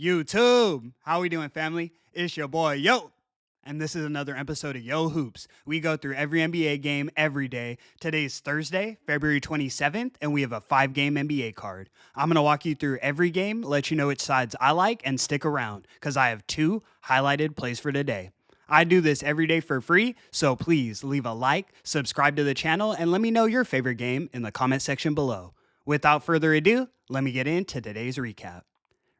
YouTube. How we doing, family? It's your boy, Yo. And this is another episode of Yo Hoops. We go through every NBA game every day. Today's Thursday, February 27th, and we have a 5-game NBA card. I'm going to walk you through every game, let you know which sides I like, and stick around because I have 2 highlighted plays for today. I do this every day for free, so please leave a like, subscribe to the channel, and let me know your favorite game in the comment section below. Without further ado, let me get into today's recap.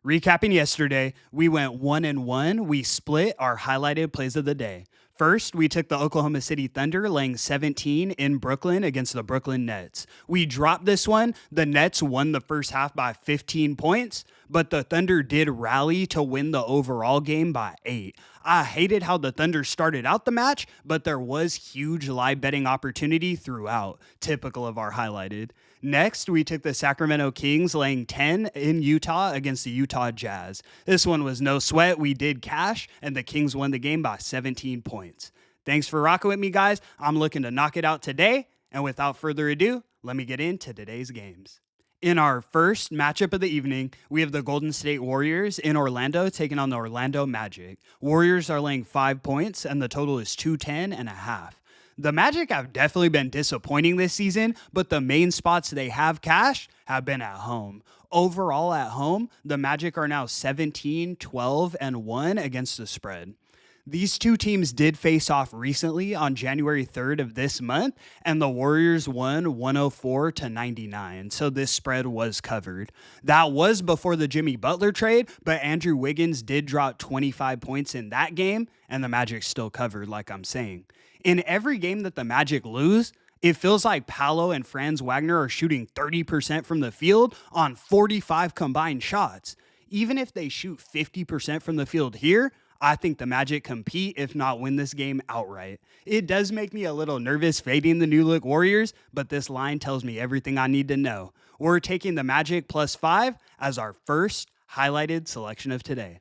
Recapping yesterday, we went 1-1. We split our highlighted plays of the day. First, we took the Oklahoma City Thunder laying 17 in Brooklyn against the Brooklyn Nets. We dropped this one. The Nets won the first half by 15 points, but the Thunder did rally to win the overall game by 8. I hated how the Thunder started out the match, but there was huge live betting opportunity throughout, typical of our highlighted. Next, we took the Sacramento Kings laying 10 in Utah against the Utah Jazz. This one was no sweat. We did cash, and the Kings won the game by 17 points. Thanks for rocking with me, guys. I'm looking to knock it out today. And without further ado, let me get into today's games. In our first matchup of the evening, we have the Golden State Warriors in Orlando taking on the Orlando Magic. Warriors are laying 5 points, and the total is 210.5. The Magic have definitely been disappointing this season, but the main spots they have cashed have been at home. Overall at home, the Magic are now 17, 12, and 1 against the spread. These two teams did face off recently on January 3rd of this month, and the Warriors won 104-99, so this spread was covered. That was before the Jimmy Butler trade, but Andrew Wiggins did drop 25 points in that game, and the Magic still covered, like I'm saying. In every game that the Magic lose, it feels like Paolo and Franz Wagner are shooting 30% from the field on 45 combined shots. Even if they shoot 50% from the field here, I think the Magic compete, if not win this game outright. It does make me a little nervous fading the new look Warriors, but this line tells me everything I need to know. We're taking the Magic +5 as our first highlighted selection of today.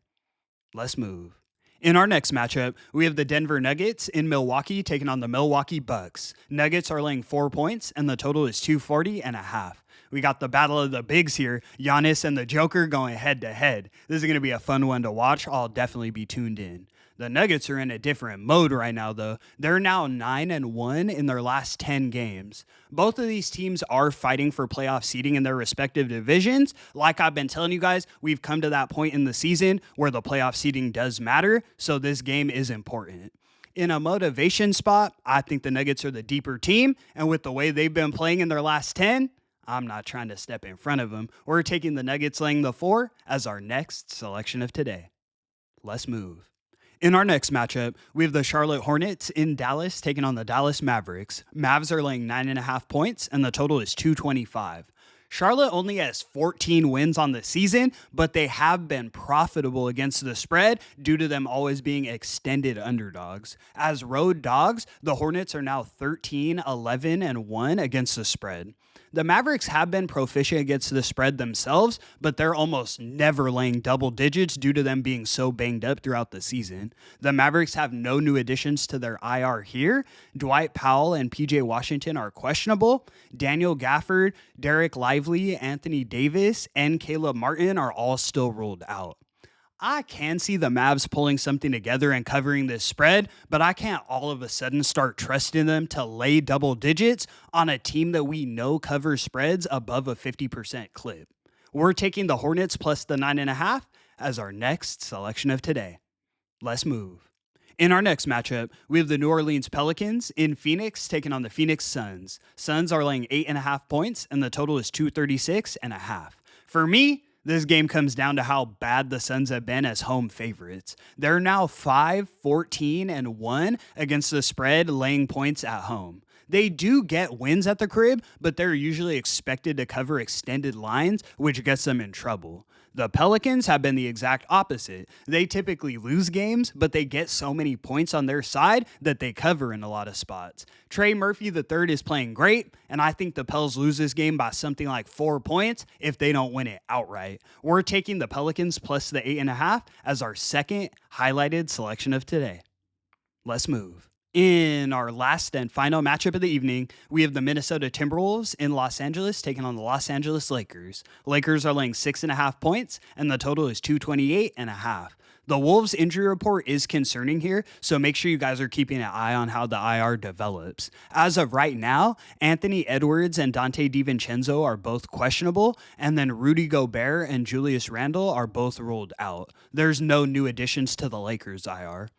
Let's move. In our next matchup, we have the Denver Nuggets in Milwaukee taking on the Milwaukee Bucks. Nuggets are laying 4 points, and the total is 240.5. We got the battle of the bigs here, Giannis and the Joker going head-to-head. This is going to be a fun one to watch. I'll definitely be tuned in. The Nuggets are in a different mode right now, though. They're now 9-1 in their last 10 games. Both of these teams are fighting for playoff seeding in their respective divisions. Like I've been telling you guys, we've come to that point in the season where the playoff seeding does matter, so this game is important. In a motivation spot, I think the Nuggets are the deeper team, and with the way they've been playing in their last 10, I'm not trying to step in front of them. We're taking the Nuggets laying the 4 as our next selection of today. Let's move. In our next matchup, we have the Charlotte Hornets in Dallas taking on the Dallas Mavericks. Mavs are laying 9.5 points, and the total is 225. Charlotte only has 14 wins on the season, but they have been profitable against the spread due to them always being extended underdogs. As road dogs, the Hornets are now 13, 11, and 1 against the spread. The Mavericks have been proficient against the spread themselves, but they're almost never laying double digits due to them being so banged up throughout the season. The Mavericks have no new additions to their IR here. Dwight Powell and PJ Washington are questionable. Daniel Gafford, Derek Lively, Anthony Davis, and Caleb Martin are all still ruled out. I can see the Mavs pulling something together and covering this spread, but I can't all of a sudden start trusting them to lay double digits on a team that we know covers spreads above a 50% clip. We're taking the Hornets plus the 9.5 as our next selection of today. Let's move. In our next matchup, we have the New Orleans Pelicans in Phoenix taking on the Phoenix Suns. Suns are laying 8.5 points, and the total is 236.5. For me, this game comes down to how bad the Suns have been as home favorites. They're now 5, 14, and 1 against the spread, laying points at home. They do get wins at the crib, but they're usually expected to cover extended lines, which gets them in trouble. The Pelicans have been the exact opposite. They typically lose games, but they get so many points on their side that they cover in a lot of spots. Trey Murphy III is playing great, and I think the Pels lose this game by something like 4 points if they don't win it outright. We're taking the Pelicans plus the 8.5 as our second highlighted selection of today. Let's move. In our last and final matchup of the evening, we have the Minnesota Timberwolves in Los Angeles taking on the Los Angeles Lakers. Lakers are laying 6.5 points, and the total is 228.5. The Wolves injury report is concerning here, so make sure you guys are keeping an eye on how the IR develops. As of right now, Anthony Edwards and Dante DiVincenzo are both questionable, and then Rudy Gobert and Julius Randle are both ruled out. There's no new additions to the Lakers IR.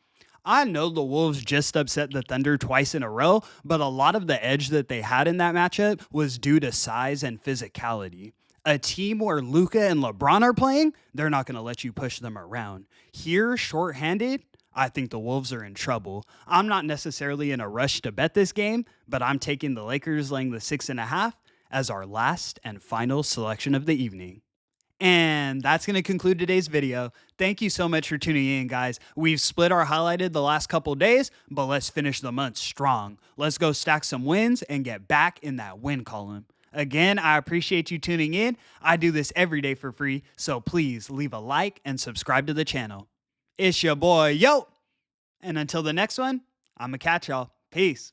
I know the Wolves just upset the Thunder twice in a row, but a lot of the edge that they had in that matchup was due to size and physicality. A team where Luka and LeBron are playing, they're not going to let you push them around. Here, shorthanded, I think the Wolves are in trouble. I'm not necessarily in a rush to bet this game, but I'm taking the Lakers laying the 6.5 as our last and final selection of the evening. And that's going to conclude today's video. Thank you so much for tuning in, guys. We've split our highlighted the last couple days, but let's finish the month strong. Let's go stack some wins and get back in that win column. Again, I appreciate you tuning in. I do this every day for free, so please leave a like and subscribe to the channel. It's your boy, Yo! And until the next one, I'ma catch y'all. Peace.